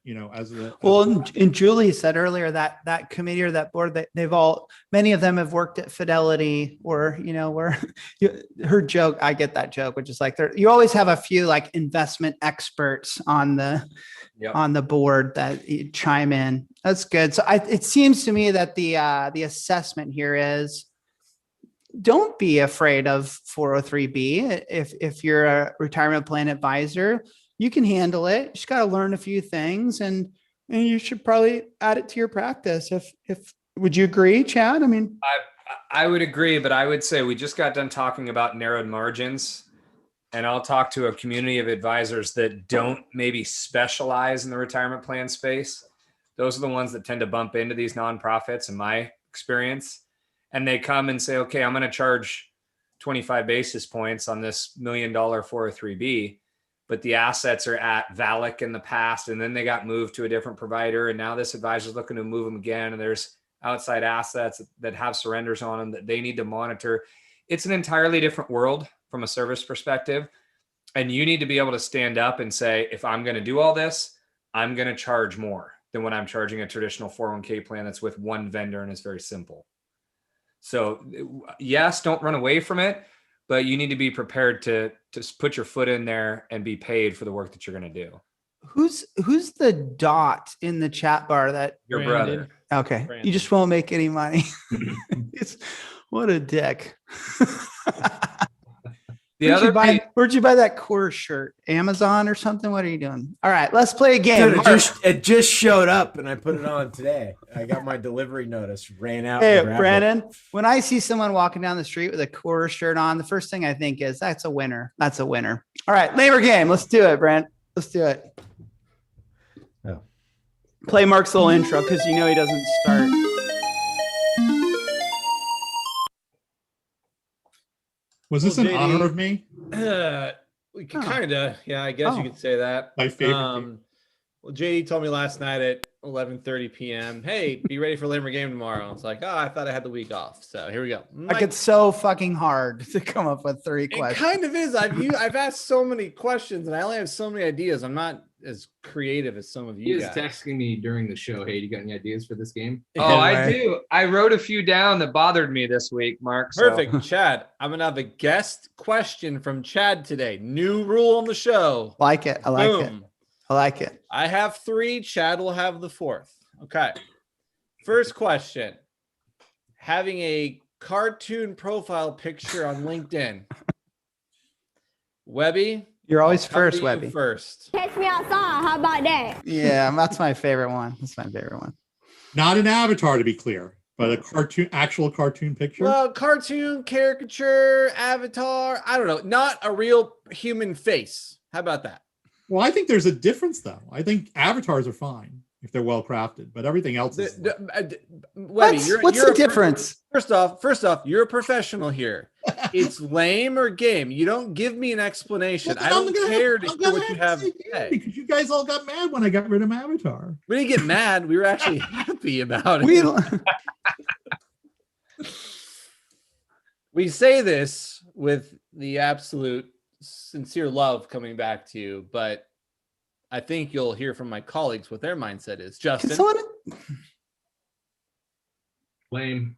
Julie said earlier that committee or that board, that many of them have worked at Fidelity, or, where her joke, I get that joke, which is like, you always have a few like investment experts on the board that chime in. That's good. So it seems to me that the assessment here is, don't be afraid of 403B. If you're a retirement plan advisor, you can handle it. You just got to learn a few things, and you should probably add it to your practice. Would you agree, Chad? I mean, I would agree, but I would say we just got done talking about narrowed margins, and I'll talk to a community of advisors that don't maybe specialize in the retirement plan space. Those are the ones that tend to bump into these nonprofits, in my experience. And they come and say, okay, I'm going to charge 25 basis points on this $1 million 403B, but the assets are at VALIC in the past, and then they got moved to a different provider, and now this advisor is looking to move them again, and there's outside assets that have surrenders on them that they need to monitor. It's an entirely different world from a service perspective, and you need to be able to stand up and say, if I'm going to do all this, I'm going to charge more than when I'm charging a traditional 401k plan that's with one vendor and it's very simple. So yes, don't run away from it, but you need to be prepared to put your foot in there and be paid for the work that you're going to do. Who's the dot in the chat bar that your brother? Okay. Brandon. You just won't make any money. What a dick. Where'd you buy that core shirt? Amazon or something? What are you doing? All right, let's play a game. Dude, it just showed up and I put it on today. I got my delivery notice, ran out. Hey, Brandon, when I see someone walking down the street with a core shirt on, the first thing I think is, that's a winner. That's a winner. All right, labor game. Let's do it, Brent. Let's do it. Oh. Play Mark's little intro, because he doesn't start. Was this in honor of me? We kind of, yeah, I guess you could say that. My favorite. Well, JD told me last night at 11:30 p.m., hey, be ready for labor game tomorrow. I was like, I thought I had the week off. So here we go. Like, it's so fucking hard to come up with 3 questions. It kind of is. I've asked so many questions and I only have so many ideas. I'm not as creative as some of you guys. He was texting me during the show, hey, you got any ideas for this game? Oh, I do. I wrote a few down that bothered me this week, Mark. Perfect. Chad, I'm going to have a guest question from Chad today. New rule on the show. Like it. I like it. I like it. I have 3. Chad will have the 4th. Okay. First question. Having a cartoon profile picture on LinkedIn. Webby. You're always first, Webby. First. Catch me outside. How about that? Yeah, that's my favorite one. That's my favorite one. Not an avatar, to be clear, but a actual cartoon picture. Well, cartoon, caricature, avatar. I don't know. Not a real human face. How about that? Well, I think there's a difference, though. I think avatars are fine if they're well crafted, but everything else is. Webby, what's the difference? First off, you're a professional here. it's lame or game. You don't give me an explanation. Well, I don't care to I'm hear gonna what you have say to game say. because you guys all got mad when I got rid of my avatar. We didn't get mad. We were actually happy about it. We say this with the absolute sincere love coming back to you, but I think you'll hear from my colleagues what their mindset is. Justin, Lame.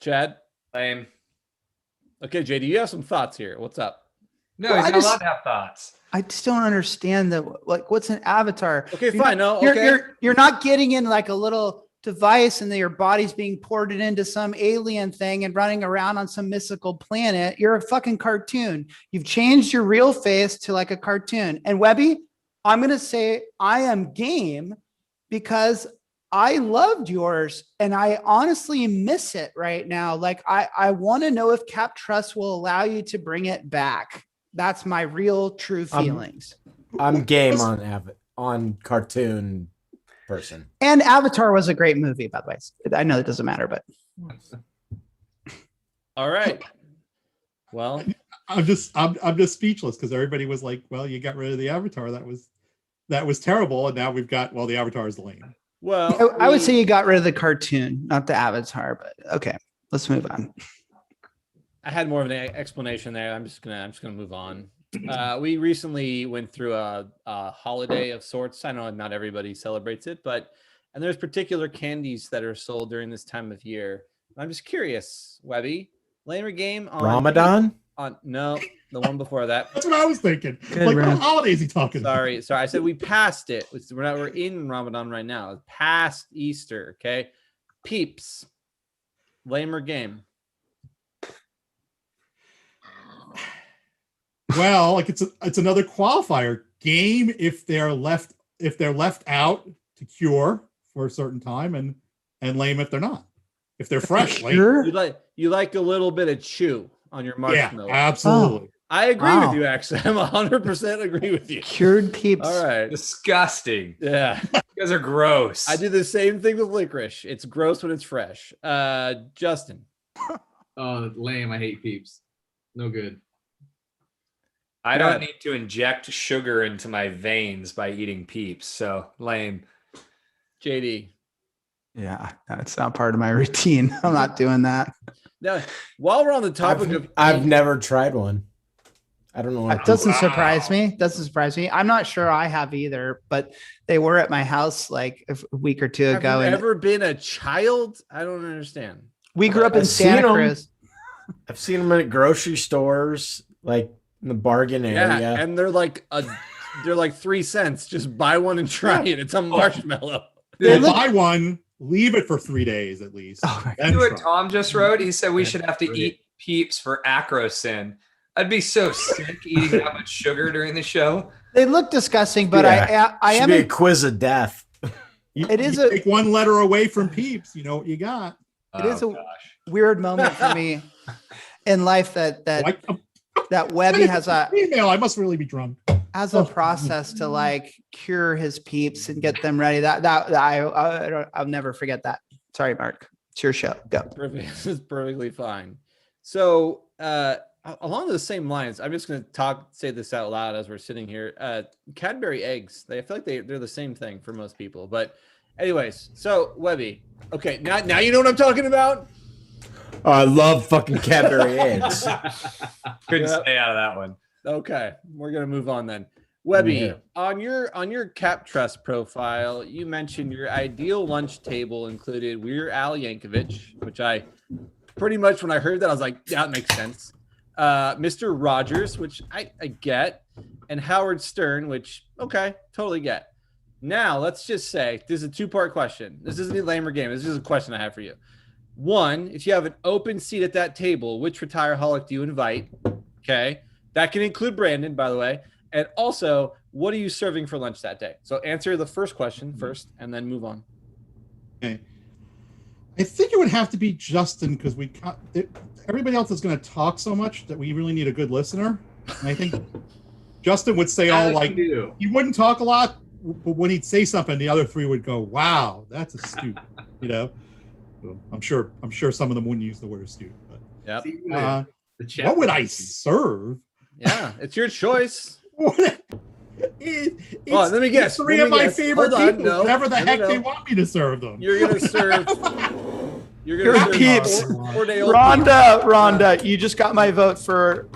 Chad, Lame. okay, JD, you have some thoughts here. What's up? No, Well, he's I not allowed just- to have thoughts. I just don't understand that. Like, what's an avatar? Okay, You're fine. not- No, you're, okay. you're not getting in like a little device and then your body's being ported into some alien thing and running around on some mystical planet. You're a fucking cartoon. You've changed your real face to like a cartoon. And Webby, I'm going to say I am game because I loved yours and I honestly miss it right now. Like I want to know if CapTrust will allow you to bring it back. That's my real true feelings. I'm game on cartoon person. And Avatar was a great movie, by the way. I know it doesn't matter, but All right. Well, I'm just speechless because everybody was like, "Well, you got rid of the avatar. That was terrible." And now we've got the avatar is lame. well, I would say you got rid of the cartoon, not the Avatar. But okay, let's move on. I had more of an explanation there. I'm just gonna move on. We recently went through a holiday of sorts. I know not everybody celebrates it, and there's particular candies that are sold during this time of year. I'm just curious, Webby, lame or game on Ramadan? No, the one before that. That's what I was thinking. Good, Like, Ren. what holiday is he talking about? Sorry. I said we passed it. We're in Ramadan right now. It's past Easter. Okay, Peeps, lame or game? Well, like it's another qualifier. Game if they're left out to cure for a certain time, and lame if they're not. If they're fresh, lame. You like a little bit of chew on your Yeah, marshmallow. absolutely. I agree Wow. with you. Actually, I'm 100% agree with you. Cured Peeps. All right. Disgusting. Yeah, You guys are gross. I do the same thing with licorice. It's gross when it's fresh. Justin. Oh, lame. I hate Peeps. No good. I don't need to inject sugar into my veins by eating Peeps. So lame. JD. Yeah, that's not part of my routine. I'm not doing that. Now, while we're on the topic of I've never tried one. I don't know what That doesn't surprise me. I'm not sure I have either, but they were at my house like a week or two have ago. you And ever been a child? I don't understand. we grew up in I've seen Santa 'em. Cruz. I've seen them at grocery stores, like in the bargain area. Yeah, and they're like 3 cents. Just buy one and try it. It's a marshmallow. Well, buy one, leave it for 3 days at least. Oh my then You know what try. Tom just wrote? He said we should have to Right. eat Peeps for acrosin. I'd be so sick eating that much sugar during the show. They look disgusting, but I Should am. be a quiz of death. It is You a take one letter away from Peeps. You know what you got. It is a gosh. weird moment for me in life that Like, Webby has a email. I must really be drunk. process to like cure his Peeps and get them ready. I'll never forget that. Sorry, Mark. It's your show. Go. This is perfectly fine. So, along the same lines, I'm just going to say this out loud as we're sitting here. Cadbury eggs. I feel like they're the same thing for most people. But, anyways, so Webby. Okay, now you know what I'm talking about. Oh, I love fucking Cadbury eggs. Couldn't Yep. stay out of that one. Okay, we're gonna move on then. Webby, Yeah. on your CapTrust profile, you mentioned your ideal lunch table included Weird Al Yankovic, which I pretty much when I heard that I was like, yeah, that makes sense. Mr. Rogers, which I get, and Howard Stern, which okay, totally get. Now let's just say this is a 2-part question. This isn't a lamer game. This is a question I have for you. One, if you have an open seat at that table, which Retireholic do you invite? Okay. That can include Brandon, by the way. And also, what are you serving for lunch that day? So answer the first question first and then move on. Okay. I think it would have to be Justin because everybody else is going to talk so much that we really need a good listener. And I think Justin would say all like, do. he wouldn't talk a lot, but when he'd say something, the other 3 would go, "Wow, that's astute," you know. So I'm sure some of them wouldn't use the word astute, but Yep. What would I serve? Yeah, it's your choice. It's let me guess. three of my favorite people. Whatever the heck they want me to serve them. You're gonna serve. You're gonna serve Peeps. 4-day-old Rhonda, you just got my vote for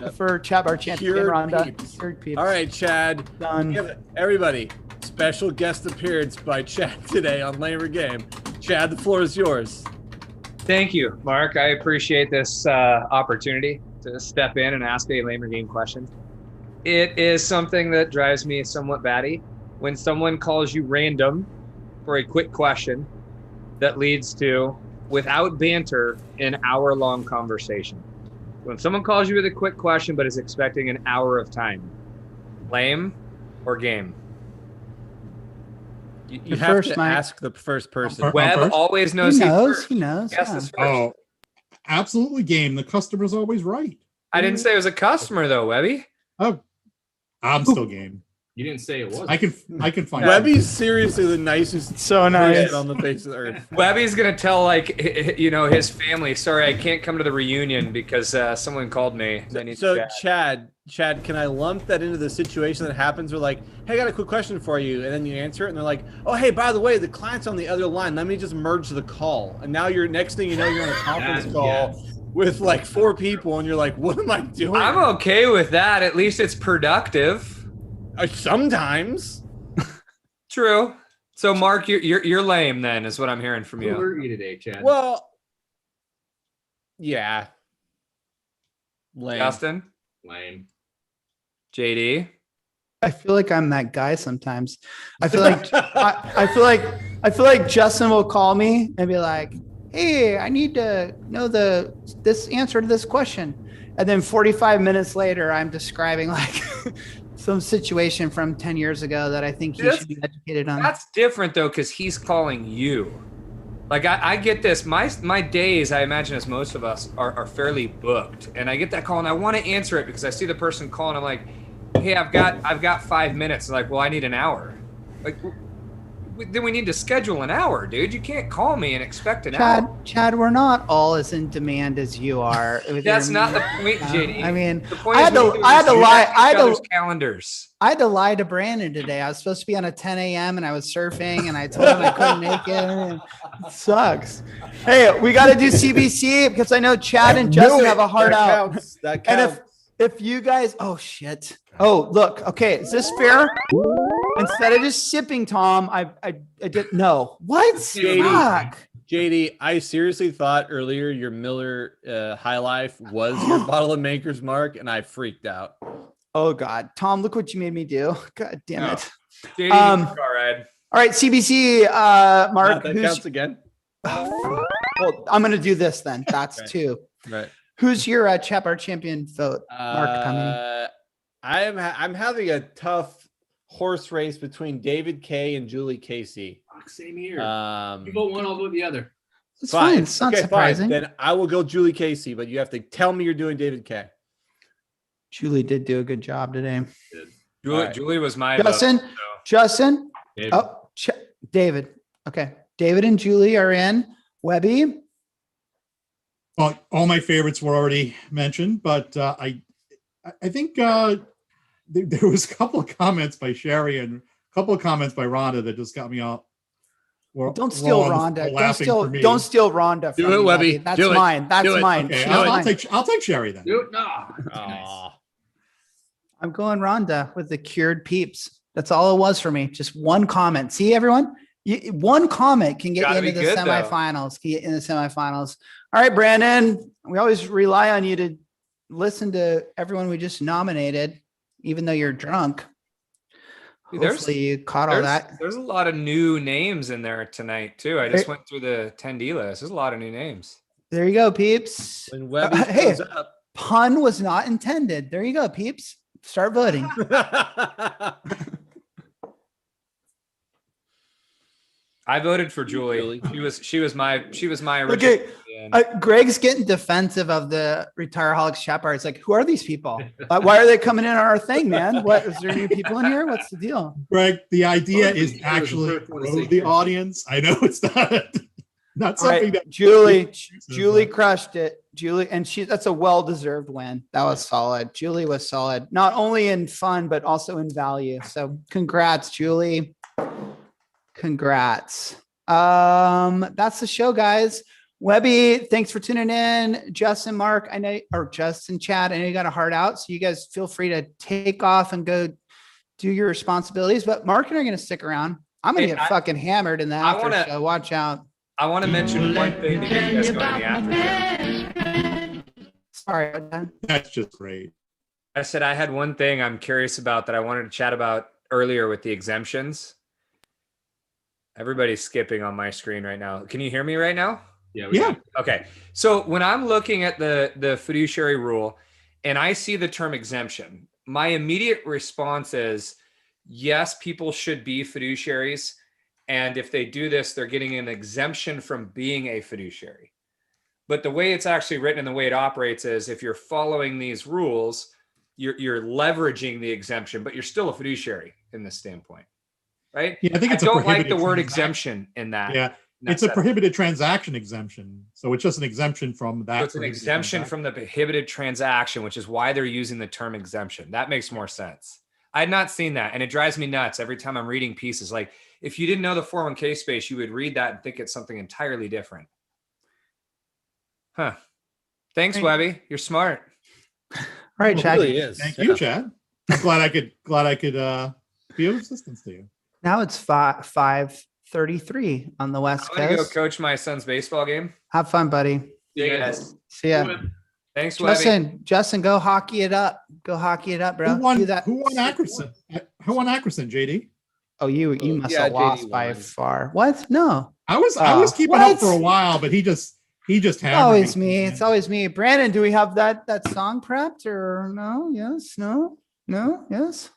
chat bar champion. Cured Rhonda. peeps. Cured peeps. All right, Chad. Done. Everybody, special guest appearance by Chad today on Lamer Game. Chad, the floor is yours. Thank you, Mark. I appreciate this opportunity to step in and ask a Lamer Game question. It is something that drives me somewhat batty when someone calls you random for a quick question that leads to, without banter, an hour-long conversation. When someone calls you with a quick question but is expecting an hour of time, lame or game? You have to ask the first person. Webb always knows. He knows. He knows. Yes, that's first. Oh, absolutely game. The customer's always right. I didn't say it was a customer though, Webby. Oh, I'm still game. You didn't say it was. I can find. Webby's seriously the nicest So nice. person on the face of the earth. Webby's gonna tell his family, sorry, I can't come to the reunion because someone called me. So Chad, can I lump that into the situation that happens where like, hey, I got a quick question for you, and then you answer it, and they're like, oh, hey, by the way, the client's on the other line. Let me just merge the call, and now next thing you know, you're on a conference call with like 4 people, and you're like, what am I doing? I'm okay with that. At least it's productive. Sometimes. True. So Mark, you're lame then, is what I'm hearing from you. Who hurt you today, Chad? Well, yeah. Lame. Justin? Lame. JD? I feel like I'm that guy sometimes. I feel like I feel like Justin will call me and be like, "Hey, I need to know this answer to this question," and then 45 minutes later, I'm describing like some situation from 10 years ago that I think he should be educated on. That's different though, because he's calling you. Like I get this. My days, I imagine, as most of us are fairly booked, and I get that call and I want to answer it because I see the person call and I'm like, hey, I've got 5 minutes. They're like, well, I need an hour. Like, then we need to schedule an hour, dude. You can't call me and expect an hour. Chad, we're not all as in demand as you are. That's not the point, JD. I mean, the point I had to lie. I had to lie to Brandon today. I was supposed to be on at 10 a.m. and I was surfing, and I told him I couldn't make it. And it sucks. Hey, we got to do CBC because I know Chad and Justin have a hard out. That counts. And if you guys, oh shit. Oh, look. Okay, is this fair? Instead of just sipping, Tom, I did no. What? JD, I seriously thought earlier your Miller High Life was your bottle of Maker's Mark, and I freaked out. Oh God, Tom, look what you made me do. God damn it. JD, all right, CBC, Mark. That counts again. Well, I'm gonna do this then. That's right. 2. Right. Who's your Chat Bar champion vote? Mark, I'm having a tough horse race between David K and Julie Casey. Same here. You vote one, I'll vote the other. It's fine. It's not surprising. Fine. Then I will go Julie Casey, but you have to tell me you're doing David K. Julie did do a good job today. Julie was my Justin. vote, so. Justin. David. Oh, David. Okay. David and Julie are in. Webby. Well, all my favorites were already mentioned, but I think there was a couple of comments by Sherry and a couple of comments by Rhonda that just got me out. Don't steal Rhonda. Don't steal Rhonda. Do it, Webby. That's mine. That's mine. Okay, I'll take Sherry then. Do it. No. Nice. I'm going Rhonda with the cured peeps. That's all it was for me. Just one comment. See, everyone? One comment can get you into the semifinals. All right, Brandon. We always rely on you to listen to everyone we just nominated, even though you're drunk. Hopefully you caught all that. There's a lot of new names in there tonight, too. I just went through the attendee list. There's a lot of new names. There you go, peeps. When Webby hey, goes up. Pun was not intended. There you go, peeps. Start voting. I voted for Julie. She was my original. Okay. Greg's getting defensive of the Retireholics chat bar. It's like, who are these people? Why are they coming in on our thing, man? What is there new people in here? What's the deal? Greg, the idea is actually grow the audience. I know it's not something that Julie crushed it. Julie, and that's a well-deserved win. That was solid. Julie was solid, not only in fun, but also in value. So congrats, Julie. Congrats. That's the show, guys. Webby, thanks for tuning in. Justin, Mark, I know, or Justin, Chad, I know you got a heart out, so you guys feel free to take off and go do your responsibilities. But Mark and I are going to stick around. I'm going to get fucking hammered in the after show. Watch out. I want to mention one thing before you guys go to the after show. Sorry. That's just great. I said I had one thing I'm curious about that I wanted to chat about earlier with the exemptions. Everybody's skipping on my screen right now. Can you hear me right now? Yeah. Okay. So when I'm looking at the fiduciary rule and I see the term exemption, my immediate response is, yes, people should be fiduciaries. And if they do this, they're getting an exemption from being a fiduciary. But the way it's actually written and the way it operates is if you're following these rules, you're leveraging the exemption, but you're still a fiduciary in this standpoint, right? Yeah, I think it's don't like the word exemption in that. Yeah, it's a prohibited transaction exemption. So it's just an exemption from that. So it's an exemption from the prohibited transaction, which is why they're using the term exemption. That makes more sense. I had not seen that. And it drives me nuts every time I'm reading pieces. Like if you didn't know the 401k space, you would read that and think it's something entirely different. Huh. Thanks, Webby. You're smart. All right, Chad. It really is. Thank you, Chad. I'm glad I could be of assistance to you. Now it's 5:33 on the West I'm gonna go Coast. coach my son's baseball game. Have fun, buddy. See you guys. See ya. Thanks, Webby. Justin, go hockey it up. Go hockey it up, bro. Who won Do that. Ackerson? Who won Ackerson, JD? Oh, you must yeah, have lost JD by won. far. What? No. I was keeping what? up for a while, but he just hammered Always me. me. It's always me. Brandon, do we have that song prepped or no? Yes, no, yes.